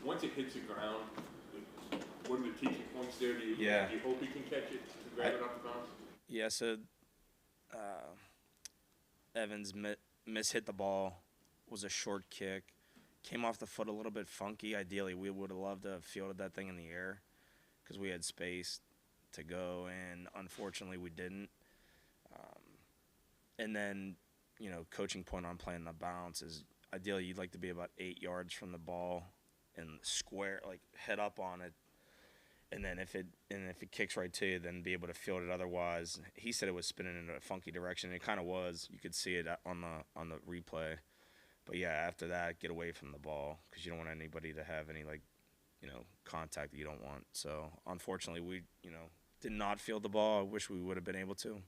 once it hits the ground, what are the teaching points there? Do you hope he can catch it to grab it off the bounce? Yeah, so uh, Evans mishit the ball, was a short kick, came off the foot a little bit funky. Ideally, we would have loved to have fielded that thing in the air because we had space to go, and unfortunately we didn't. Um, and then, coaching point on playing the bounce is ideally you'd like to be about 8 yards from the ball and square, like head up on it. And then if it kicks right to you, then be able to field it. Otherwise, he said it was spinning in a funky direction. It kind of was. You could see it on the replay. But yeah, after that, get away from the ball because you don't want anybody to have any contact that you don't want. So unfortunately, we did not field the ball. I wish we would have been able to.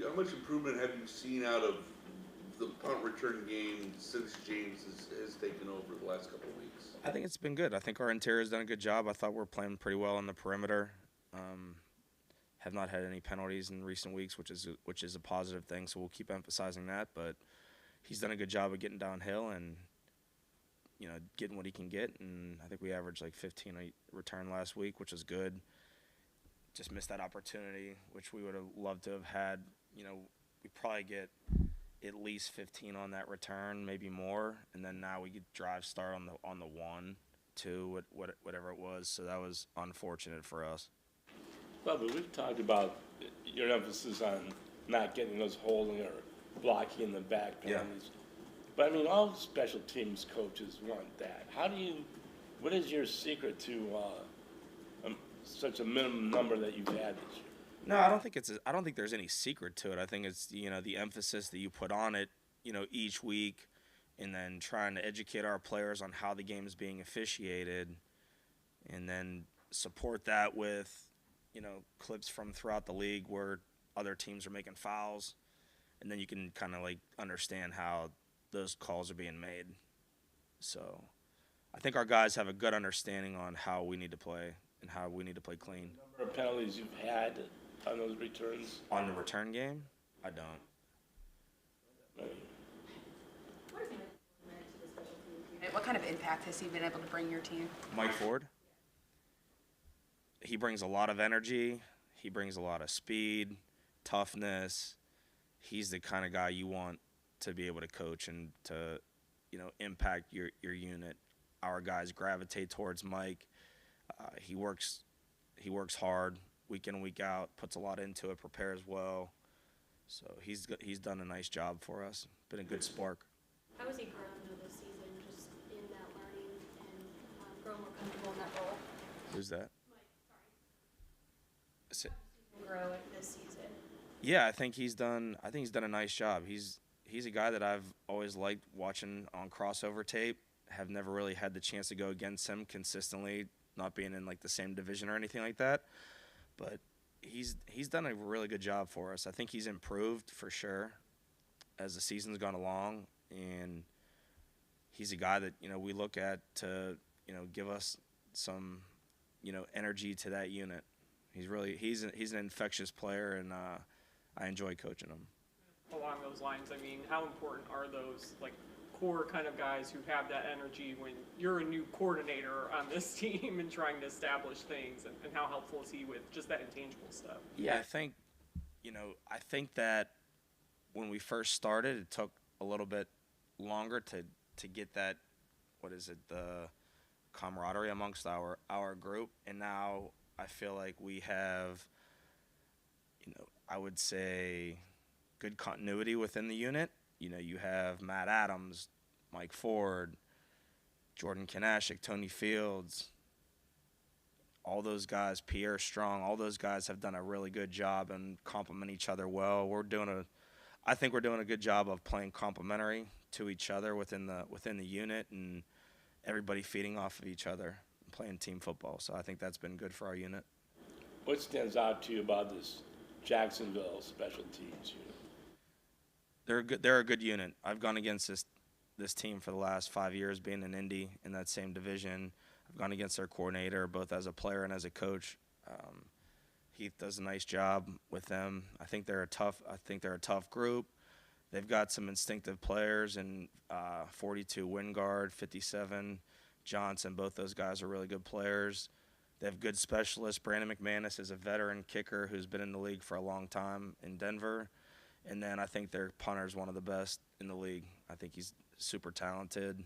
How much improvement have you seen out of the punt return game since James has taken over the last couple of weeks? I think it's been good. I think our interior's done a good job. I thought we're playing pretty well on the perimeter. Have not had any penalties in recent weeks, which is a positive thing. So we'll keep emphasizing that. But he's done a good job of getting downhill and getting what he can get. And I think we averaged like 15 a return last week, which is good. Just missed that opportunity, which we would have loved to have had. We probably get at least 15 on that return, maybe more, and then now we get drive start on the 1, 2, whatever it was. So that was unfortunate for us. Bubba, we've talked about your emphasis on not getting those holding or blocking in the back penalties. Yeah. But I mean, all special teams coaches want that. What is your secret to such a minimum number that you've had this year? No, I don't think there's any secret to it. I think it's the emphasis that you put on it, each week, and then trying to educate our players on how the game is being officiated, and then support that with clips from throughout the league where other teams are making fouls, and then you can kind of like understand how those calls are being made. So, I think our guys have a good understanding on how we need to play and how we need to play clean. The number of penalties you've had on those returns? On the return game? I don't. What kind of impact has he been able to bring your team? Mike Ford. He brings a lot of energy. He brings a lot of speed, toughness. He's the kind of guy you want to be able to coach and to, impact your unit. Our guys gravitate towards Mike. He works hard week in and week out, puts a lot into it, prepares well. So he's done a nice job for us. Been a good spark. How has he grown this season, just in that learning and grown more comfortable in that role? Who's that? Mike, sorry. Grow it this season. Yeah, I think he's done a nice job. He's a guy that I've always liked watching on crossover tape. Have never really had the chance to go against him consistently, not being in like the same division or anything like that. But he's done a really good job for us. I think he's improved for sure as the season's gone along, and he's a guy that we look at to give us some energy to that unit. He's an infectious player, and I enjoy coaching him. Along those lines, I mean, how important are those core kind of guys who have that energy when you're a new coordinator on this team and trying to establish things, and how helpful is he with just that intangible stuff? Yeah, I think that when we first started, it took a little bit longer to get that, the camaraderie amongst our group, and now I feel like we have, I would say, good continuity within the unit. You have Matt Adams, Mike Ford, Jordan Kanashik, Tony Fields, all those guys, Pierre Strong, all those guys have done a really good job and complement each other well. I think we're doing a good job of playing complementary to each other within the unit, and everybody feeding off of each other and playing team football. So I think that's been good for our unit. What stands out to you about this Jacksonville special teams unit? They're a good unit. I've gone against this team for the last 5 years, being in Indy in that same division. I've gone against their coordinator, both as a player and as a coach. Heath does a nice job with them. I think they're a tough group. they've got some instinctive players, and 42 Wingard, 57 Johnson. Both those guys are really good players. They have good specialists. Brandon McManus is a veteran kicker who's been in the league for a long time in Denver. And then I think their punter is one of the best in the league. I think he's super talented.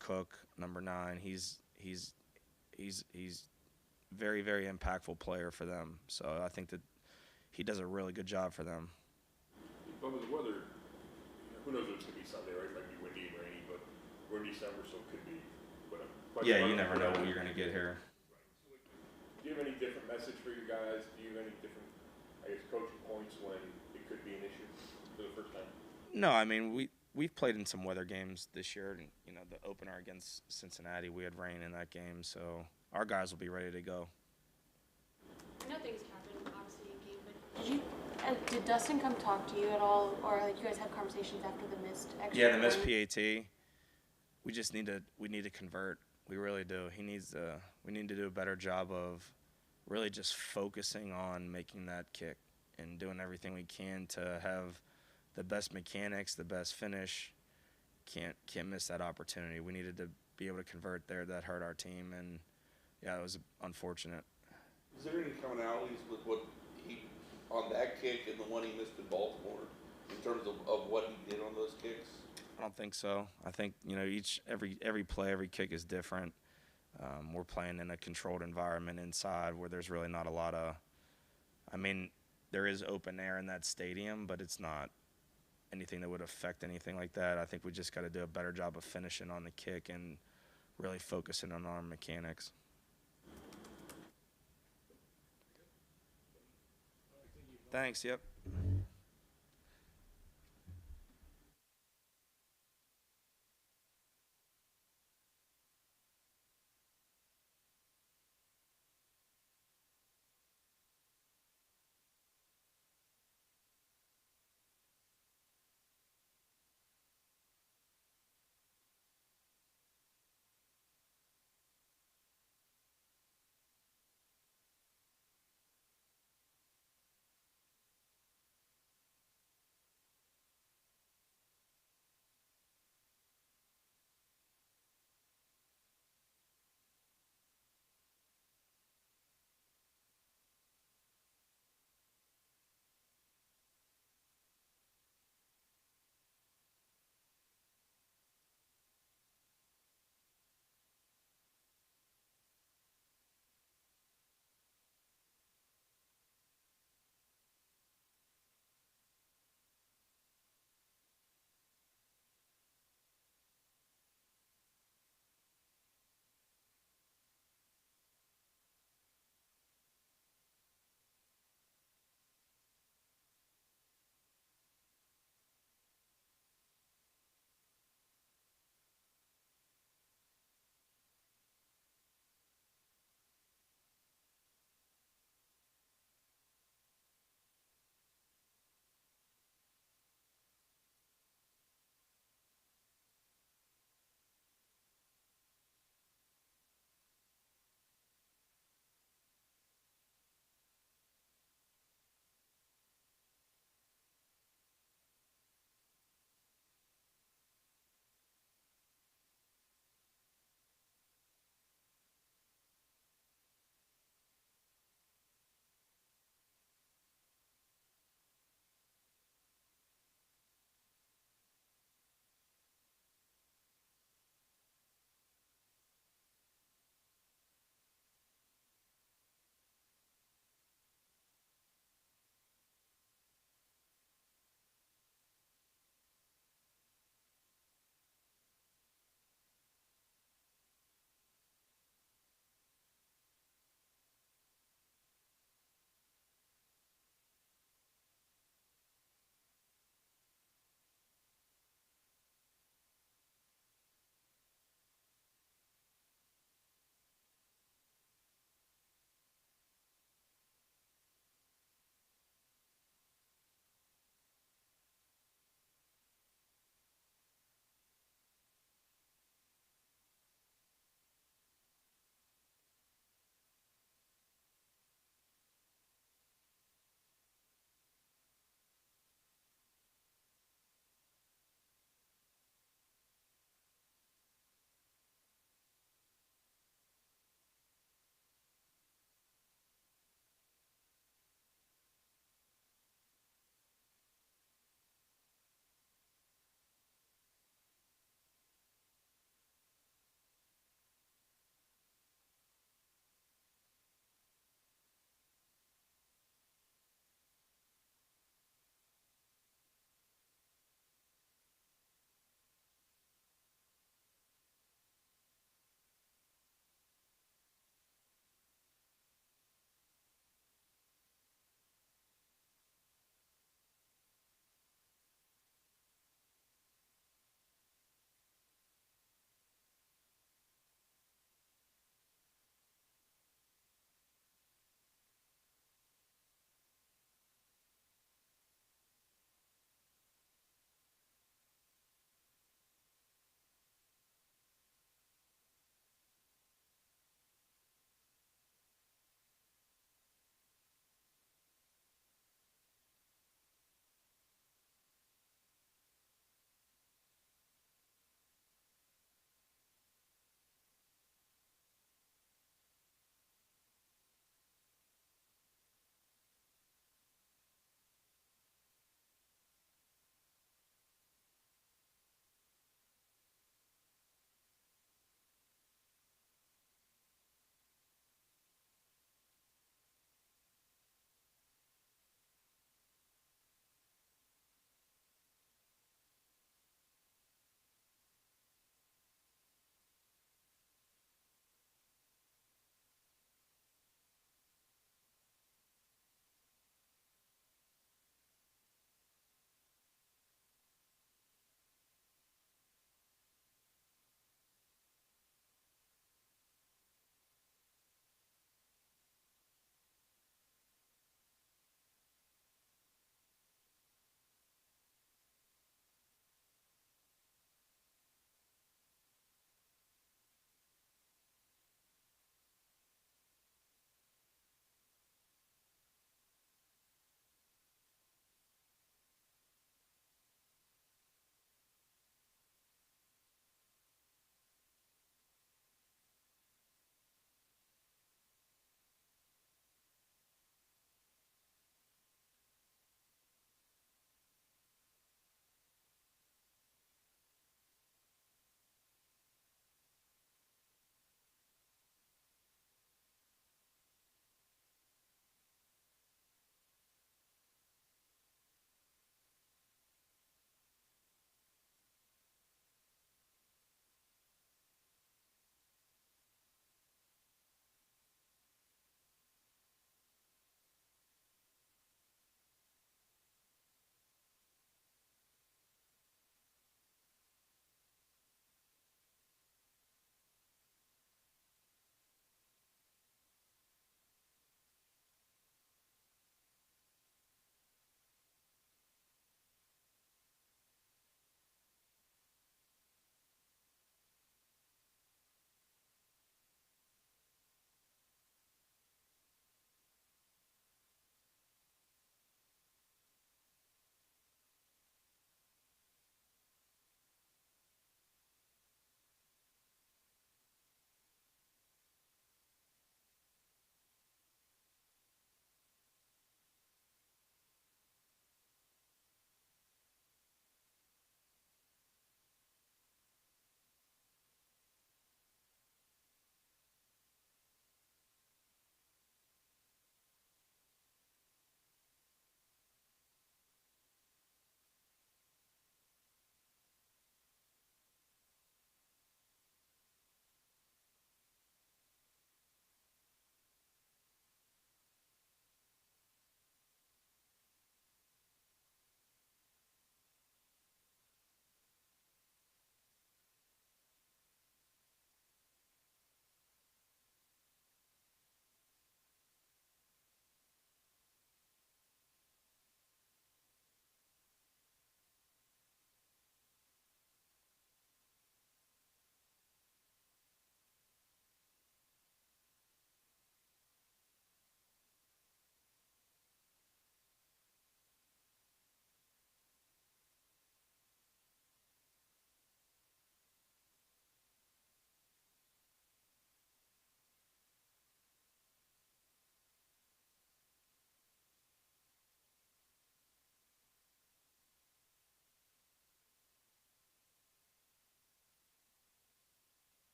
Cook, number 9, he's very, very impactful player for them. So I think that he does a really good job for them. But with the weather, who knows what it's going to be Sunday, right? It might be windy and rainy, but we're in December, so it could be whatever. Yeah, you never know what you're going to get here. Do you have any different message for your guys? Do you have any different, I guess, coaching points when it could be an issue for the first time? No, I mean, we've played in some weather games this year, and the opener against Cincinnati, we had rain in that game, so our guys will be ready to go. I know things happen, obviously, in game, but did Dustin come talk to you at all, or like you guys have conversations after the missed extra? Yeah, the missed PAT. We need to convert. We really do. We need to do a better job of really just focusing on making that kick and doing everything we can to have the best mechanics, the best finish. Can't miss that opportunity. We needed to be able to convert there. That hurt our team, and yeah, it was unfortunate. Is there any commonalities with what he, on that kick and the one he missed in Baltimore, in terms of what he did on those kicks? I don't think so. I think every play, every kick is different. We're playing in a controlled environment inside where there's really not a lot of. I mean, there is open air in that stadium, but it's not anything that would affect anything like that. I think we just got to do a better job of finishing on the kick and really focusing on our mechanics. Thanks. Yep.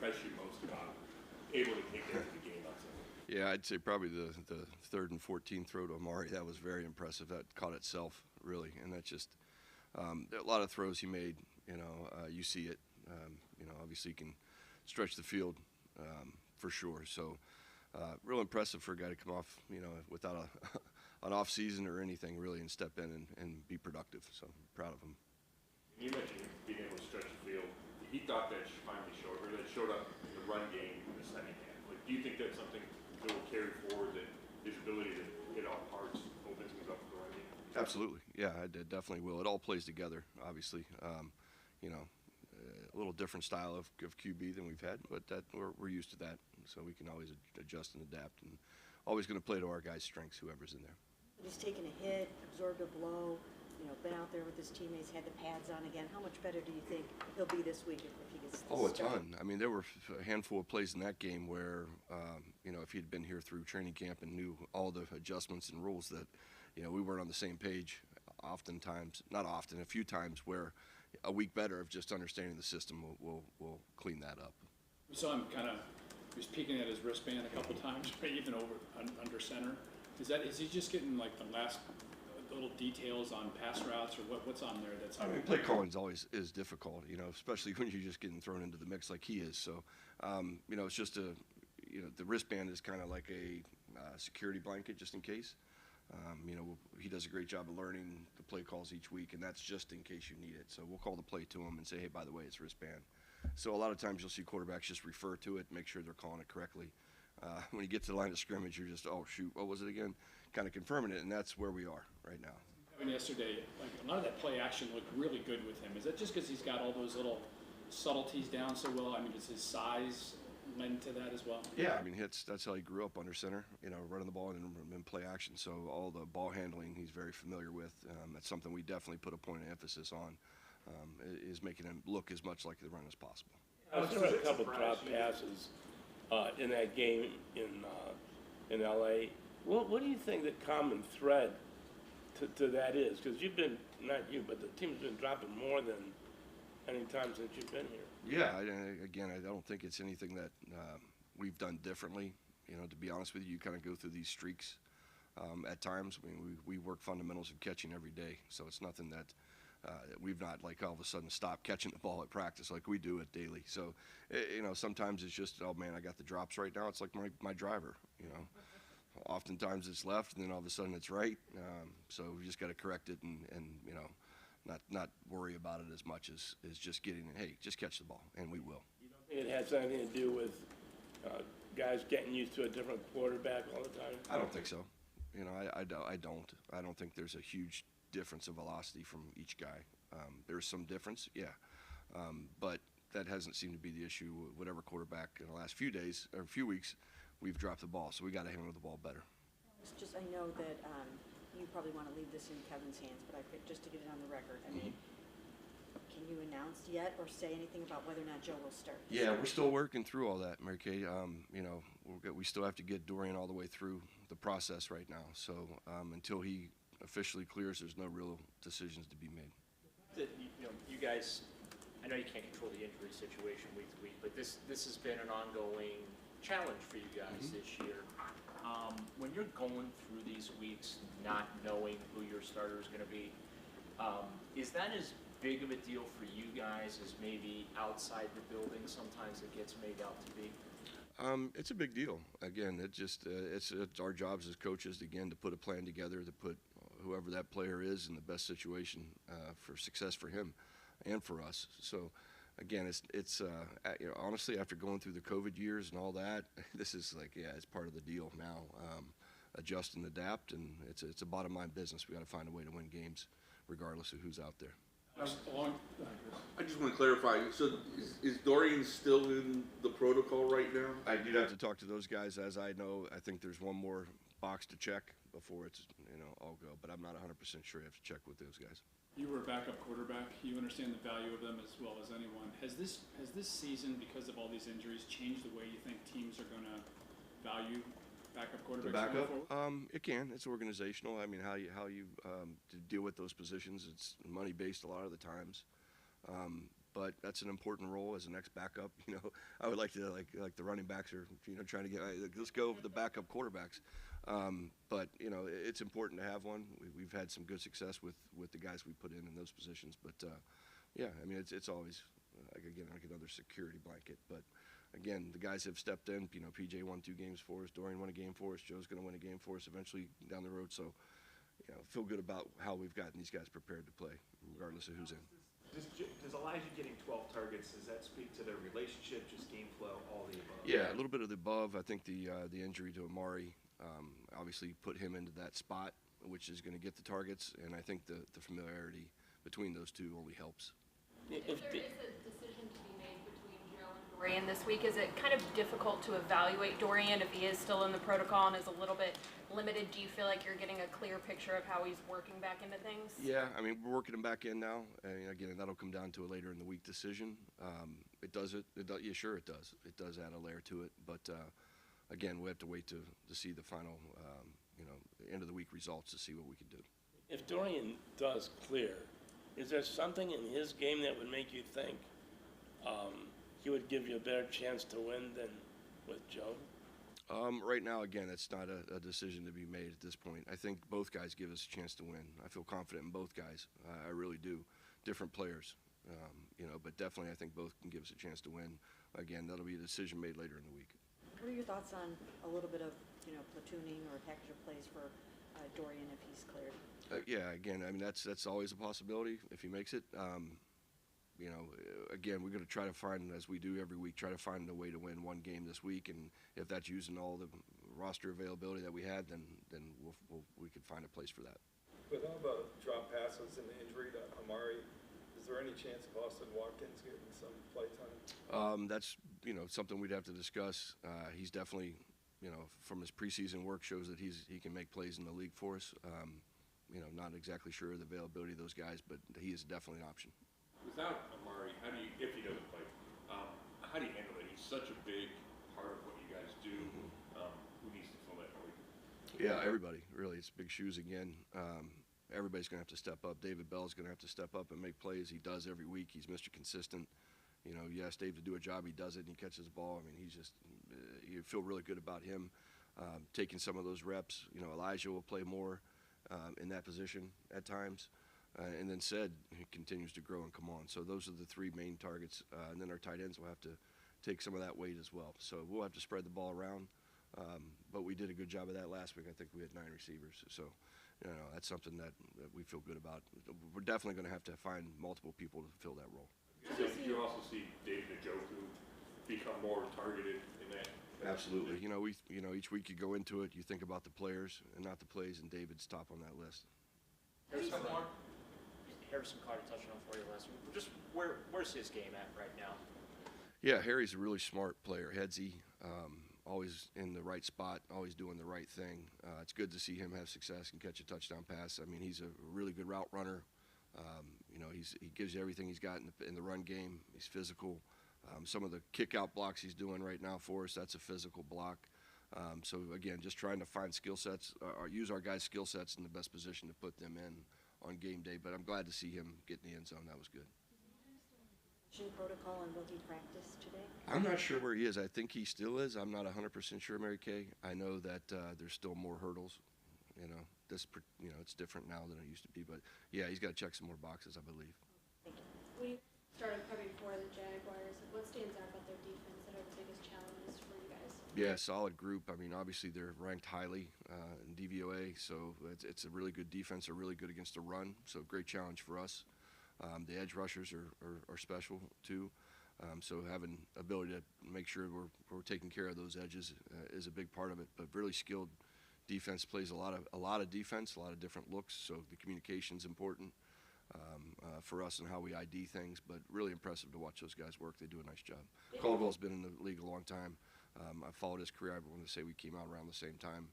impressed you most about able to take that to the game on Sunday? Yeah, I'd say probably the 3rd and 14 throw to Amari. That was very impressive. That caught itself, really. And that's just there are a lot of throws he made. You see it. Obviously he can stretch the field for sure. So real impressive for a guy to come off, without an off season or anything really, and step in and be productive. So I'm proud of him. You mentioned being able to stretch the field. He thought that finally showed, or that showed up in the run game in the second half. Like, do you think that's something that will carry forward, that his ability to hit all parts opens things up for the run game? Absolutely. Yeah, I definitely will. It all plays together, obviously. A little different style of QB than we've had, but that we're used to that. So we can always adjust and adapt, and always going to play to our guys' strengths, whoever's in there. He's taken a hit, absorbed a blow, been out there with his teammates, had the pads on again. How much better do you think he'll be this week if he gets Oh, a started? ton. I mean, there were a handful of plays in that game where, if he'd been here through training camp and knew all the adjustments and rules that, we weren't on the same page oftentimes, not often, a few times where a week better of just understanding the system will clean that up. We saw him he was peeking at his wristband a couple times, even under center. Is he just getting like the last little details on pass routes, or what's on there that's? I mean, play calling's always is difficult, especially when you're just getting thrown into the mix like he is. So, it's just the wristband is kind of like a security blanket just in case. He does a great job of learning the play calls each week, and that's just in case you need it. So we'll call the play to him and say, hey, by the way, it's wristband. So a lot of times you'll see quarterbacks just refer to it, make sure they're calling it correctly. When you get to the line of scrimmage, you're just, oh, shoot, what was it again? Kind of confirming it, and that's where we are right now. Yesterday, a lot of that play action looked really good with him. Is that just because he's got all those little subtleties down so well? I mean, does his size lend to that as well? Yeah, I mean, that's how he grew up, under center, running the ball and play action. So all the ball handling he's very familiar with. That's something we definitely put a point of emphasis on, is making him look as much like the run as possible. I was there a couple drop passes in that game in LA. What do you think the common thread to that is? Because you've been, not you, but the team's been dropping more than any time since you've been here. Yeah, I don't think it's anything that we've done differently. To be honest with you, you kind of go through these streaks at times. I mean, we work fundamentals of catching every day, so it's nothing that we've not like all of a sudden stopped catching the ball at practice like we do it daily. So, sometimes it's just, oh man, I got the drops right now. It's like my driver, Oftentimes it's left, and then all of a sudden it's right. So we just got to correct it and not worry about it as much as just getting it. Hey, just catch the ball, and we will. You don't think it has anything to do with guys getting used to a different quarterback all the time? I don't think so. I don't. I don't think there's a huge difference of velocity from each guy. There's some difference, yeah, but that hasn't seemed to be the issue. Whatever quarterback in the last few days or few weeks, we've dropped the ball, so we got to handle the ball better. I know that you probably want to leave this in Kevin's hands, but just to get it on the record, I mean, can you announce yet or say anything about whether or not Joe will start? Yeah, we're still working through all that, Mary Kay. We still have to get Dorian all the way through the process right now. So until he officially clears, there's no real decisions to be made. You guys, I know you can't control the injury situation week to week, but this has been an ongoing challenge for you guys this year. When you're going through these weeks not knowing who your starter is going to be, is that as big of a deal for you guys as maybe outside the building sometimes it gets made out to be? It's a big deal. Again, it's our jobs as coaches, again, to put a plan together, to put whoever that player is in the best situation for success for him and for us. So again, it's honestly, after going through the COVID years and all that, this is like, it's part of the deal now. Adjust and adapt, and it's a bottom line business. We got to find a way to win games regardless of who's out there. I just want to clarify. So is Dorian still in the protocol right now? I do have to talk to those guys. As I know, I think there's one more box to check before it's all go. But I'm not 100% sure. You have to check with those guys. You were a backup quarterback. You understand the value of them as well as anyone. Has this season, because of all these injuries, changed the way you think teams are going to value backup quarterbacks going forward? It can. It's organizational. I mean, how you to deal with those positions. It's money based a lot of the times. but that's an important role as an ex-backup. You know, I would like to like the running backs are, you know, trying to get let's go with the backup quarterbacks. But you know, it's important to have one. We've had some good success with the guys we put in those positions. But yeah, I mean, it's always like another security blanket. But again, the guys have stepped in. You know, PJ won 2 games for us. Dorian won a game for us. Joe's going to win a game for us eventually down the road. So, you know, feel good about how we've gotten these guys prepared to play, regardless of who's in. Does Elijah getting 12 targets, does that speak to their relationship, just game flow, all the above? Yeah, a little bit of the above. I think the injury to Amari obviously put him into that spot, which is going to get the targets, and I think the familiarity between those two only helps. If there is a decision to be made between Joe and Dorian this week, is it kind of difficult to evaluate Dorian if he is still in the protocol and is a little bit limited? Do you feel like you're getting a clear picture of how he's working back into things? Yeah, I mean, we're working him back in now, and again, that'll come down to a later in the week decision. Yeah, sure it does. It does add a layer to it, but again, we have to wait to see the final, end of the week results to see what we can do. If Dorian does clear, is there something in his game that would make you think he would give you a better chance to win than with Joe? Right now, again, it's not a decision to be made at this point. I think both guys give us a chance to win. I feel confident in both guys. I really do. Different players, but definitely I think both can give us a chance to win. Again, that'll be a decision made later in the week. What are your thoughts on a little bit of, platooning or package of plays for Dorian if he's cleared? Yeah, again, I mean, that's always a possibility if he makes it. Again, we're going to try to find, as we do every week, try to find a way to win one game this week. And if that's using all the roster availability that we had, then we could find a place for that. With all the drop passes and the injury to Amari, is there any chance of Austin Watkins getting some play time? That's something we'd have to discuss. He's definitely, from his preseason work, shows that he can make plays in the league for us. Not exactly sure of the availability of those guys, but he is definitely an option. Without Amari, if he doesn't play, how do you handle it? He's such a big part of what you guys do. Who needs to fill that void? Yeah, everybody, really. It's big shoes again. Everybody's going to have to step up. David Bell's going to have to step up and make plays. He does every week. He's Mr. Consistent. You ask Dave to do a job, he does it, and he catches the ball. I mean, he's just, you feel really good about him taking some of those reps. Elijah will play more in that position at times. And then he continues to grow and come on. So those are the 3 main targets. And then our tight ends will have to take some of that weight as well. So we'll have to spread the ball around. But we did a good job of that last week. I think we had 9 receivers. So, that's something that we feel good about. We're definitely going to have to find multiple people to fill that role. You also see David Njoku become more targeted in that? Absolutely. Each week you go into it, you think about the players and not the plays, and David's top on that list. Harrison caught a touchdown for you last week. Just where's his game at right now? Yeah, Harry's a really smart player, headsy, always in the right spot, always doing the right thing. It's good to see him have success and catch a touchdown pass. I mean, he's a really good route runner. He gives you everything he's got in the run game. He's physical. Some of the kick-out blocks he's doing right now for us, that's a physical block. So, again, just trying to find skill sets, or use our guys' skill sets in the best position to put them in on game day. But I'm glad to see him get in the end zone. That was good. Protocol, and will he practice today? I'm not sure where he is. I think he still is. I'm not 100% sure, Mary Kay. I know that there's still more hurdles. It's different now than it used to be. But, yeah, he's got to check some more boxes, I believe. Thank you. When you started covering for the Jaguars, what stands out about their defense that are the biggest challenges for you guys? Yeah, solid group. I mean, obviously they're ranked highly in DVOA, so it's a really good defense. They're really good against the run, so great challenge for us. The edge rushers are special too, so having ability to make sure we're taking care of those edges is a big part of it. But really skilled defense plays a lot of defense, a lot of different looks. So the communication's important for us and how we ID things. But really impressive to watch those guys work. They do a nice job. Caldwell's been in the league a long time. I've followed his career. I want to say we came out around the same time.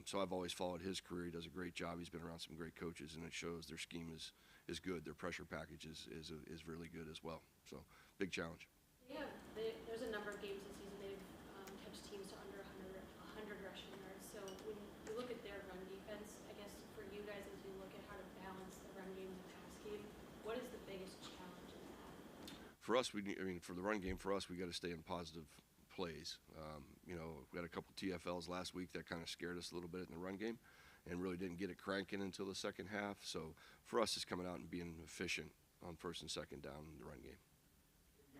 So I've always followed his career. He does a great job. He's been around some great coaches, and it shows their scheme is good. Their pressure package is really good as well. So big challenge. Yeah, there's a number of games this season they've kept teams to under 100 rushing yards. So when you look at their run defense, I guess for you guys as you look at how to balance the run game and the pass game, what is the biggest challenge in that? for us, for the run game, for us, we got to stay in positive plays. We had a couple TFLs last week that kind of scared us a little bit in the run game and really didn't get it cranking until the second half. So for us, it's coming out and being efficient on first and second down in the run game.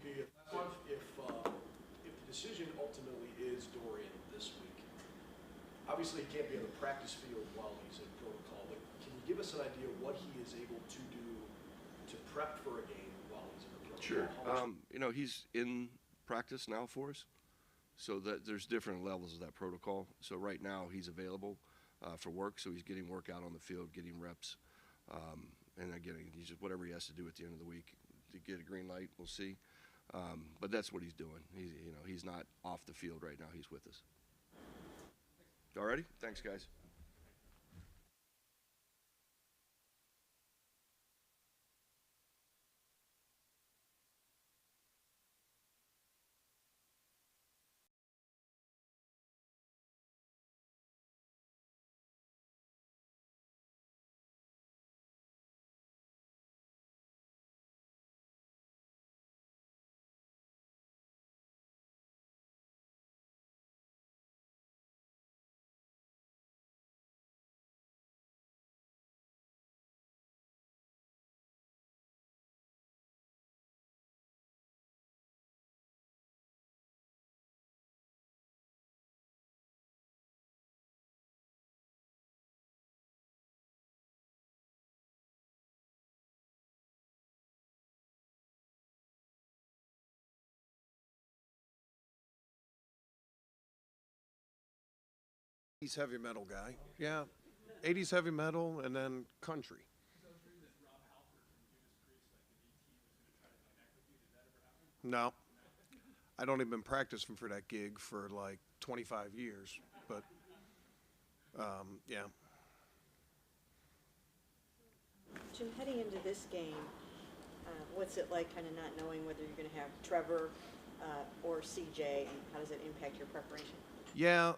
If the decision ultimately is Dorian this week, obviously he can't be on the practice field while he's in protocol, but can you give us an idea of what he is able to do to prep for a game while he's in the protocol? Sure. He's in practice now for us, so that there's different levels of that protocol. So right now he's available for work, so he's getting work out on the field, getting reps, and again, he's just whatever he has to do at the end of the week to get a green light. We'll see, but that's what he's doing. He's not off the field right now. He's with us. Alrighty, thanks, guys. Heavy metal guy. Yeah. 80s heavy metal and then country. No. I'd only been practicing for that gig for like 25 years, but yeah. Jim, heading into this game, what's it like kind of not knowing whether you're going to have Trevor or CJ, and how does it impact your preparation? Yeah,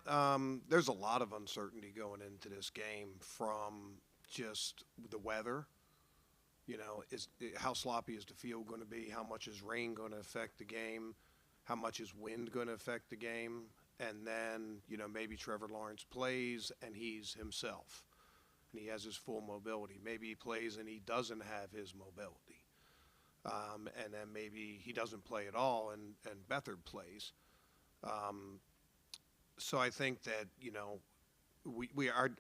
there's a lot of uncertainty going into this game from just the weather. How sloppy is the field going to be? How much is rain going to affect the game? How much is wind going to affect the game? And then, maybe Trevor Lawrence plays and he's himself and he has his full mobility. Maybe he plays and he doesn't have his mobility. And then maybe he doesn't play at all and Beathard plays. So I think that,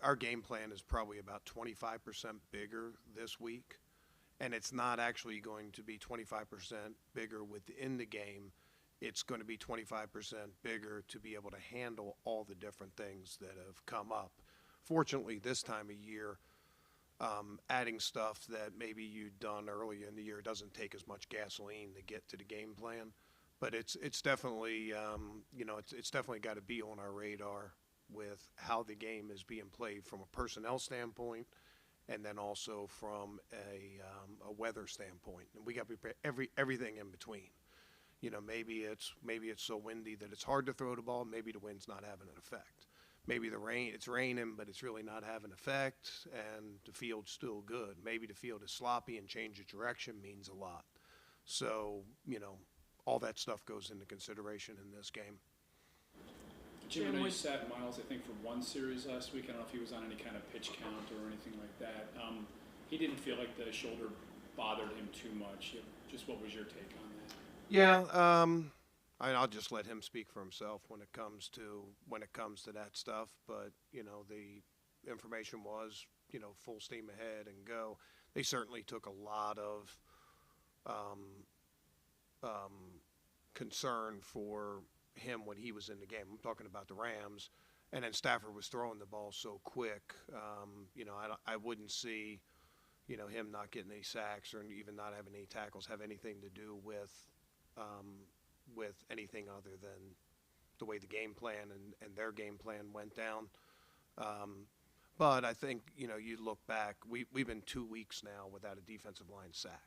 our game plan is probably about 25% bigger this week. And it's not actually going to be 25% bigger within the game. It's going to be 25% bigger to be able to handle all the different things that have come up. Fortunately, this time of year, adding stuff that maybe you'd done earlier in the year doesn't take as much gasoline to get to the game plan. But it's definitely, it's definitely got to be on our radar with how the game is being played from a personnel standpoint, and then also from a weather standpoint. And we got to prepare everything in between. Maybe it's so windy that it's hard to throw the ball. Maybe the wind's not having an effect. Maybe it's raining, but it's really not having an effect, and the field's still good. Maybe the field is sloppy and change of direction means a lot. So, all that stuff goes into consideration in this game. Jim, I know you sat Miles, I think, for one series last week. I don't know if he was on any kind of pitch count or anything like that. He didn't feel like the shoulder bothered him too much. Just what was your take on that? Yeah, I'll just let him speak for himself when it comes to that stuff. But the information was full steam ahead and go. They certainly took a lot of concern for him when he was in the game. I'm talking about the Rams, and then Stafford was throwing the ball so quick. I wouldn't see, him not getting any sacks or even not having any tackles have anything to do with anything other than the way the game plan and their game plan went down. But I think you look back, we've been 2 weeks now without a defensive line sack.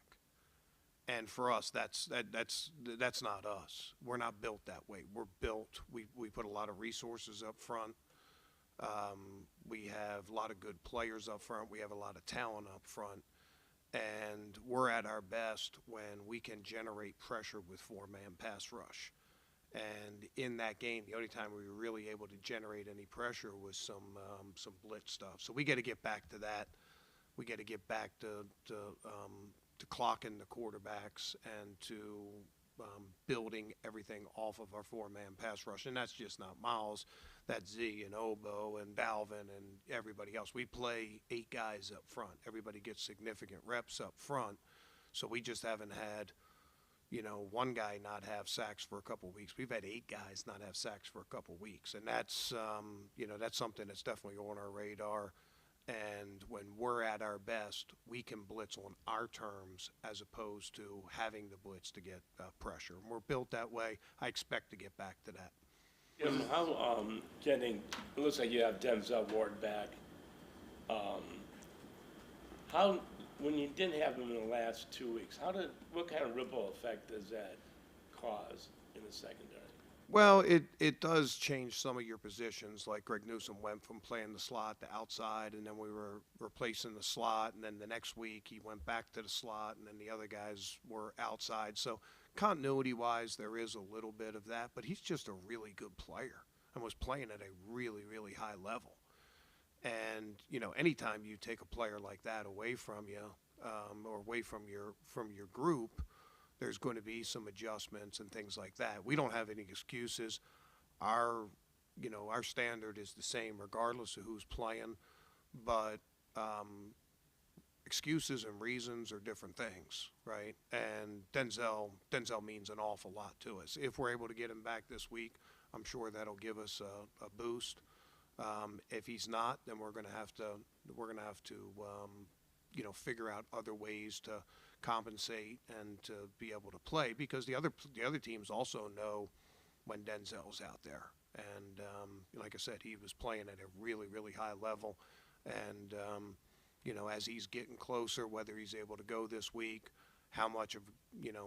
And for us, that's not us. We're not built that way. We're built. We put a lot of resources up front. We have a lot of good players up front. We have a lot of talent up front, And we're at our best when we can generate pressure with four-man pass rush. And in that game, the only time we were really able to generate any pressure was some blitz stuff. So we got to get back to that. We got to get back to clocking the quarterbacks and to building everything off of our four-man pass rush. And that's just not Miles. That's Z and Obo and Balvin and everybody else. We play 8 guys up front. Everybody gets significant reps up front. So we just haven't had, one guy not have sacks for a couple of weeks. We've had 8 guys not have sacks for a couple of weeks. And that's, that's something that's definitely on our radar. And when we're at our best, we can blitz on our terms as opposed to having the blitz to get pressure. And we're built that way. I expect to get back to that. How it looks like you have Denzel Ward back. How, when you didn't have him in the last 2 weeks, what kind of ripple effect does that cause in the secondary? Well, it does change some of your positions. Like Greg Newsome went from playing the slot to outside, and then we were replacing the slot, and then the next week he went back to the slot, and then the other guys were outside. So continuity-wise, there is a little bit of that, but he's just a really good player and was playing at a really, really high level. And, anytime you take a player like that away from you or away from your group, there's going to be some adjustments and things like that. We don't have any excuses. Our standard is the same regardless of who's playing, but excuses and reasons are different things, right? And Denzel means an awful lot to us. If we're able to get him back this week, I'm sure that'll give us a boost. If he's not, then we're going to have to figure out other ways to compensate and to be able to play, because the other teams also know when Denzel's out there. And like I said, he was playing at a really, really high level. And as he's getting closer, whether he's able to go this week, how much of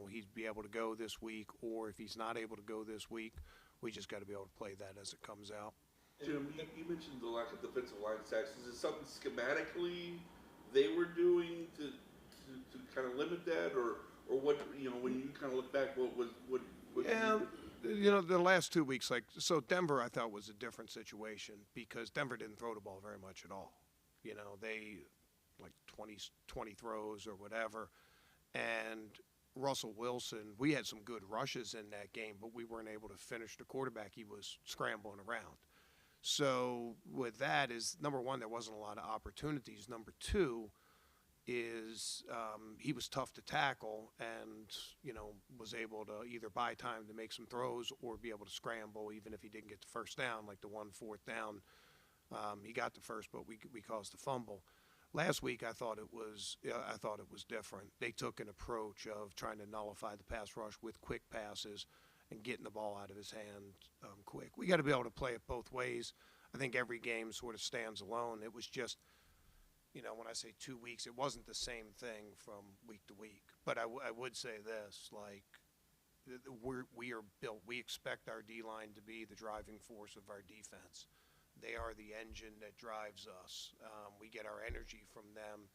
he'd be able to go this week, or if he's not able to go this week, we just got to be able to play that as it comes out. Jim, you mentioned the lack of defensive line sacks. Is it something schematically they were doing to kind of limit that, or what? When you kind of look back, what Yeah, the last 2 weeks, Denver, I thought was a different situation because Denver didn't throw the ball very much at all. They 20 throws or whatever, and Russell Wilson, we had some good rushes in that game, but we weren't able to finish the quarterback. He was scrambling around. So with that is, number one, there wasn't a lot of opportunities. Number two is he was tough to tackle and, was able to either buy time to make some throws or be able to scramble even if he didn't get the first down, like the 1 4th down. He got the first, but we caused a fumble. Last week, I thought it was different. They took an approach of trying to nullify the pass rush with quick passes and getting the ball out of his hand quick. We got to be able to play it both ways. I think every game sort of stands alone. It was just, when I say 2 weeks, it wasn't the same thing from week to week. But I would say this, we are built. We expect our D-line to be the driving force of our defense. They are the engine that drives us. We get our energy from them.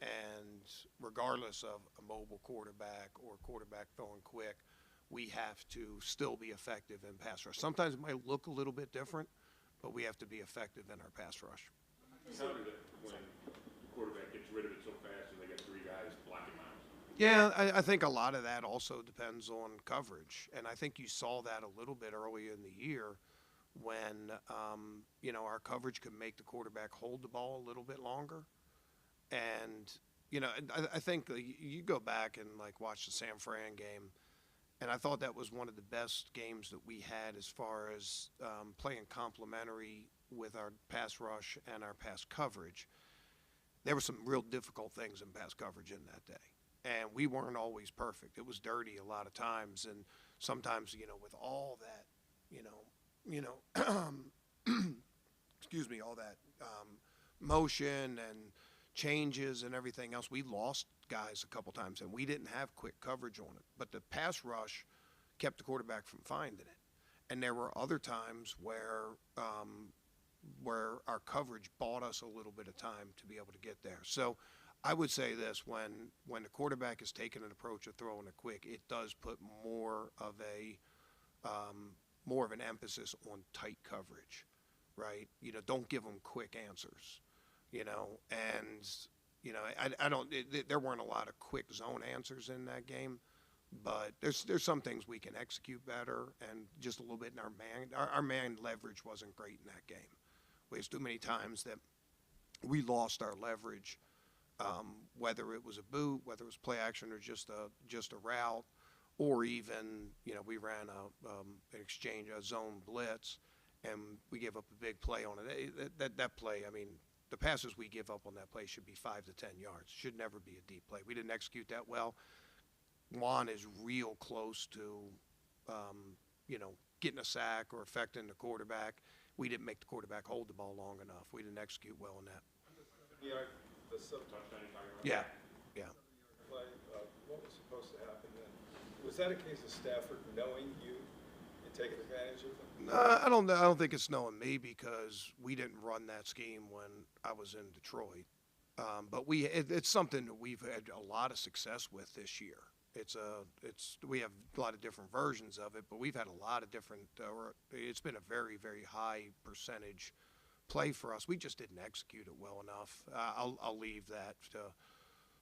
And regardless of a mobile quarterback or quarterback throwing quick, we have to still be effective in pass rush. Sometimes it might look a little bit different, but we have to be effective in our pass rush. Counter that when the quarterback gets rid of it so fast and they got 3 guys blocking Miles. Yeah, I think a lot of that also depends on coverage. And I think you saw that a little bit earlier in the year when, our coverage could make the quarterback hold the ball a little bit longer. And, I think you go back and, watch the San Fran game, and I thought that was one of the best games that we had as far as playing complementary with our pass rush and our pass coverage. There were some real difficult things in pass coverage in that day. And we weren't always perfect. It was dirty a lot of times. And sometimes, with all that, excuse me, all that motion and changes and everything else, we lost guys a couple times, and we didn't have quick coverage on it. But the pass rush kept the quarterback from finding it. And there were other times where our coverage bought us a little bit of time to be able to get there. So I would say this, when the quarterback is taking an approach of throwing it quick, it does put more of an emphasis on tight coverage, right? You know, don't give them quick answers, you know, and, you know, I don't, there weren't a lot of quick zone answers in that game, but there's some things we can execute better, and just a little bit in our man leverage wasn't great in that game. There's too many times that we lost our leverage, whether it was a boot, whether it was play action or just a route, or even, you know, we ran an exchange, a zone blitz, and we gave up a big play on it. That play, I mean, the passes we give up on that play should be 5 to 10 yards. Should never be a deep play. We didn't execute that well. Juan is real close to, you know, getting a sack or affecting the quarterback. We didn't make the quarterback hold the ball long enough. We didn't execute well on that. Yeah, yeah. Play, what was supposed to happen then? Was that a case of Stafford knowing you and taking advantage of them? I don't think it's knowing me, because we didn't run that scheme when I was in Detroit. But it's something that we've had a lot of success with this year. We have a lot of different versions of it, but we've had a lot of different, it's been a very, very high percentage play for us. We just didn't execute it well enough. I'll leave that to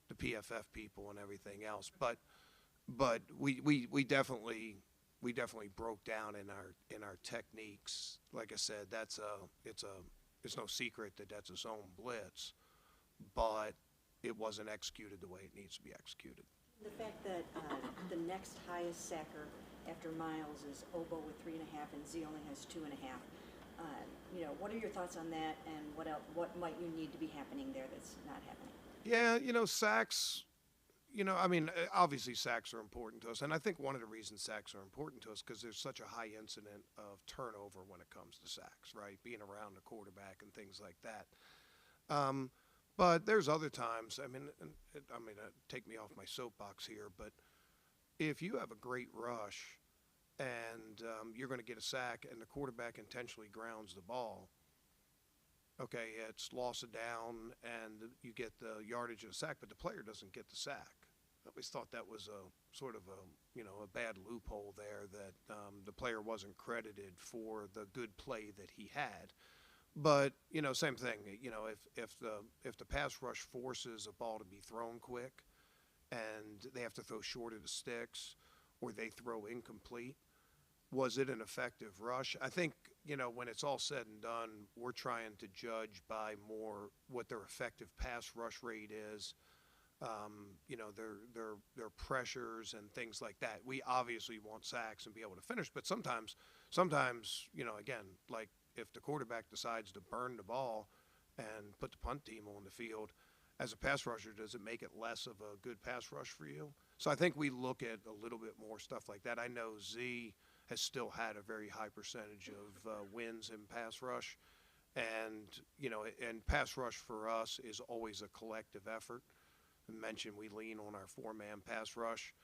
the PFF people and everything else. But we definitely broke down in our techniques. Like I said, it's no secret that that's a zone blitz, but it wasn't executed the way it needs to be executed. The fact that the next highest sacker after Miles is Obo with 3.5 and Z only has 2.5. You know, what are your thoughts on that, and what might you need to be happening there that's not happening? Yeah, you know, sacks, you know, I mean, obviously sacks are important to us, and I think one of the reasons sacks are important to us because there's such a high incident of turnover when it comes to sacks, right? Being around the quarterback and things like that. But there's other times, I mean, take me off my soapbox here, but if you have a great rush and you're going to get a sack and the quarterback intentionally grounds the ball, okay, it's loss of down and you get the yardage of the sack, but the player doesn't get the sack. I always thought that was a sort of a bad loophole there, that the player wasn't credited for the good play that he had. But, you know, same thing, you know, if the pass rush forces a ball to be thrown quick and they have to throw short of the sticks or they throw incomplete, was it an effective rush? I think, you know, when it's all said and done, we're trying to judge by more what their effective pass rush rate is, you know, their pressures and things like that. We obviously want sacks and be able to finish, but sometimes, you know, again, like, if the quarterback decides to burn the ball and put the punt team on the field, as a pass rusher, does it make it less of a good pass rush for you? So I think we look at a little bit more stuff like that. I know Z has still had a very high percentage of wins in pass rush. And, you know, and pass rush for us is always a collective effort. I mentioned we lean on our 4-man pass rush.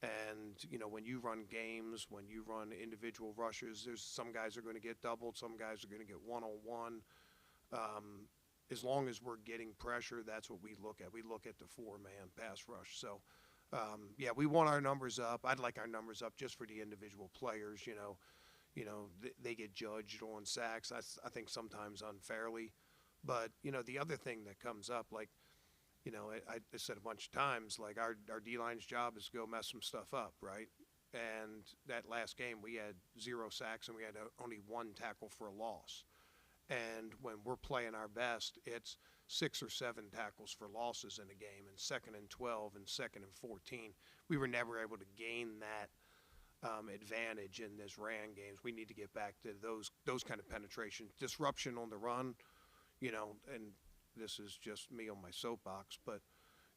And, you know, when you run games, when you run individual rushes, there's some guys are going to get doubled, some guys are going to get one-on-one. As long as we're getting pressure, that's what we look at. We look at the 4-man pass rush. So, yeah, we want our numbers up. I'd like our numbers up just for the individual players, you know. They get judged on sacks, I think sometimes unfairly. But, you know, the other thing that comes up, like, you know, I said a bunch of times, like, our D-line's job is to go mess some stuff up, right? And that last game, we had 0 sacks and we had only 1 tackle for a loss. And when we're playing our best, it's 6 or 7 tackles for losses in a game, and 2nd and 12 and 2nd and 14. We were never able to gain that advantage in this ran games. We need to get back to those kind of penetration. Disruption on the run, you know, and this is just me on my soapbox, but,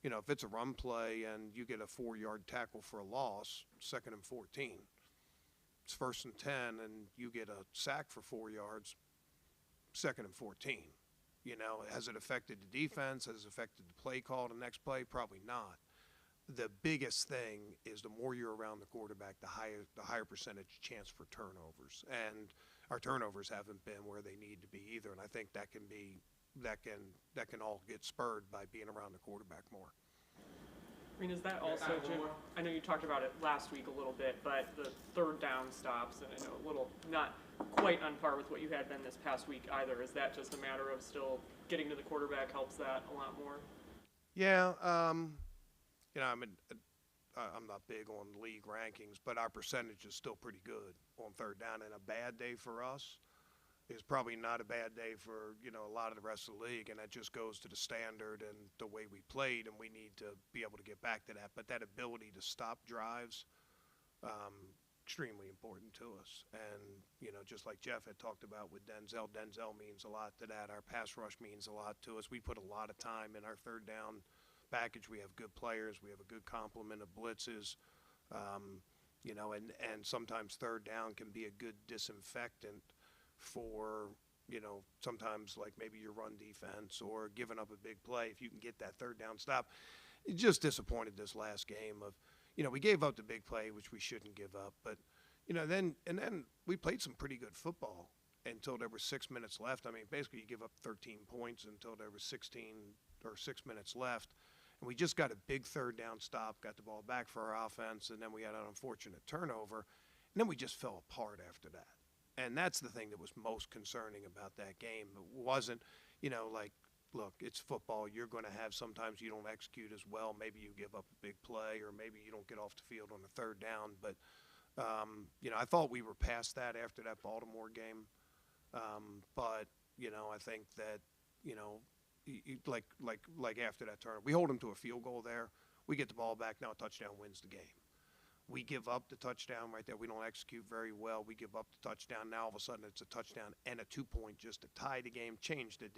you know, if it's a run play and you get a 4-yard tackle for a loss, 2nd and 14, it's 1st and 10 and you get a sack for 4 yards, 2nd and 14. You know, has it affected the defense? Has it affected the play call the next play? Probably not. The biggest thing is the more you're around the quarterback, the higher percentage chance for turnovers. And our turnovers haven't been where they need to be either. And I think that can be that can all get spurred by being around the quarterback more. I mean, is that also, Jim, I know you talked about it last week a little bit, but the third down stops, and I know a little, not quite on par with what you had been this past week either. Is that just a matter of still getting to the quarterback helps that a lot more? Yeah, you know, I'm not big on league rankings, but our percentage is still pretty good on third down. And a bad day for us is probably not a bad day for, you know, a lot of the rest of the league, and that just goes to the standard and the way we played, and we need to be able to get back to that. But that ability to stop drives, extremely important to us. And, you know, just like Jeff had talked about with Denzel means a lot to that. Our pass rush means a lot to us. We put a lot of time in our third down package. We have good players. We have a good complement of blitzes. You know, and sometimes third down can be a good disinfectant for, you know, sometimes like maybe your run defense or giving up a big play. If you can get that third down stop, it just disappointed this last game of, you know, we gave up the big play, which we shouldn't give up. But, you know, then we played some pretty good football until there were 6 minutes left. I mean, basically you give up 13 points until there was 16 or 6 minutes left. And we just got a big third down stop, got the ball back for our offense, and then we had an unfortunate turnover. And then we just fell apart after that. And that's the thing that was most concerning about that game. It wasn't, you know, like, look, it's football. You're going to have sometimes you don't execute as well. Maybe you give up a big play, or maybe you don't get off the field on the third down. But, you know, I thought we were past that after that Baltimore game. But, you know, I think that, you know, like after that turn, we hold them to a field goal there. We get the ball back. Now a touchdown wins the game. We give up the touchdown right there. We don't execute very well. We give up the touchdown. Now all of a sudden it's a touchdown and a 2-point just to tie the game, change the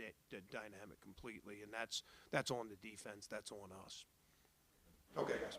dynamic completely. And that's on the defense. That's on us. Okay, guys.